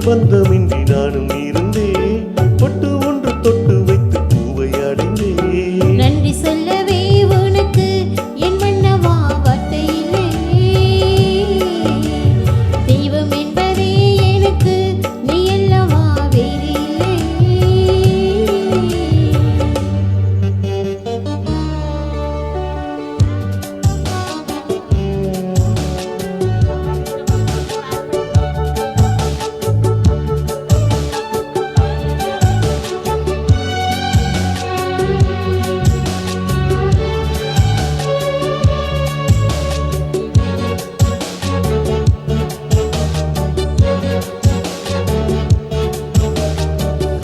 பந்தமின்றி நானும் இருந்தேன். பொட்டு ஒன்று தொட்டு வைத்து பூவை அடைந்தேன். நன்றி சொல்லவே உனக்கு என் மன்னவா வார்த்தை இல்லை. தெய்வம் என்பதே எனக்கு நீ அல்லவா வேறு இல்லை.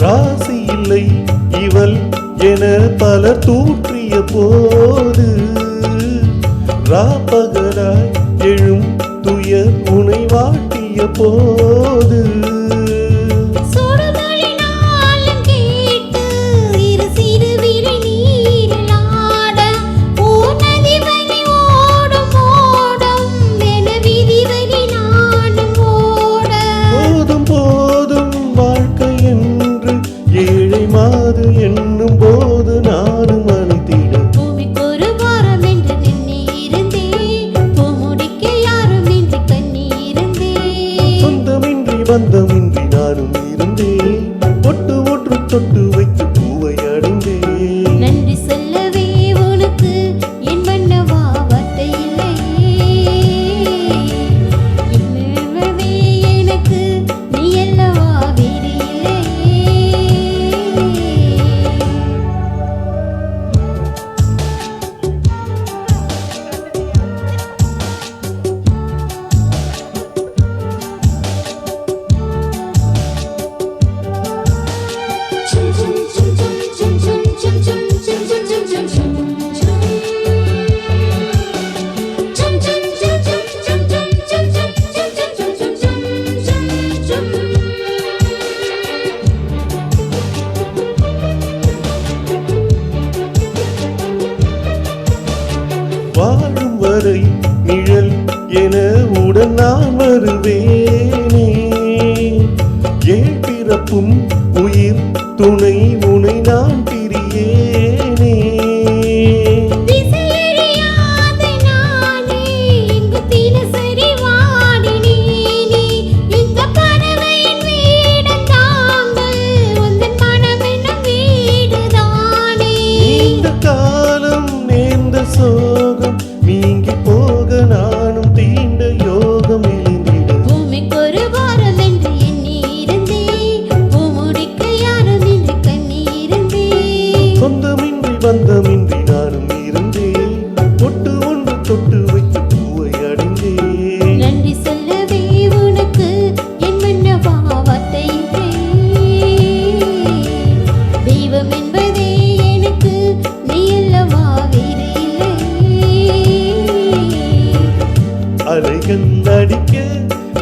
ராசி இல்லை இவள் என பலர் தூற்றிய போது, ராப்பகலாய் எழும் துயர் உனை வாட்டிய போது, மாது என்னும் போது நானும் அணைத்திட பூமிக்கொரு வாரம் என்று நின்று இருந்தேன். பூமுடிக்க யாரும் என்று கண்ணி இருந்தேன். சொந்தமின்றி பந்தமின்றி நானும் இருந்தேன். பொட்டு ஒன்று தொட்டு வைத்து பூவை அடைந்தேன். நன்றி சொல்லவே உனக்கு என் மன்னவா வார்த்தை இல்லை. என்பதே எனக்கு நீ அல்லவா வேறு இல்லை. வாழும் வரை நிழல் என உடன் நான் வருவேனே. ஏன் பிறப்பும் உயிர் துணை உனை நான் பிரியேனே. காலம் நேர்ந்த சோகம் நீங்கி போக நானும் தீண்ட யோகம் எழுந்திட. பூமிக்கொரு வாரம் என்று எண்ணி இருந்தேன். பூமுடிக்க யாரும் என்று கண்ணி இருந்தேன். சொந்தமின்றி பந்தமின்றி நானும் இருந்தேன். பொட்டு ஒன்று தொட்டு வைத்து பூவை அடைந்தேன். நன்றி சொல்லவே உனக்கு என் மன்னவா வார்த்தை இல்லை. தெய்வம் என்பதே எனக்கு நீ அல்லவா வேறு இல்லை. அலைகள் அடிக்க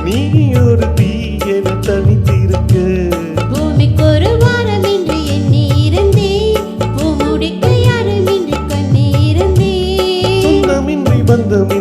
நீ ஒரு தீ என தனித்திருக்க. பூமிக்கொரு வாரம் என்று எண்ணி இருந்தேன். பூமுடிக்க யாரும் என்று கண்ணி இருந்தேன். சொந்தமின்றி பந்தமின்றி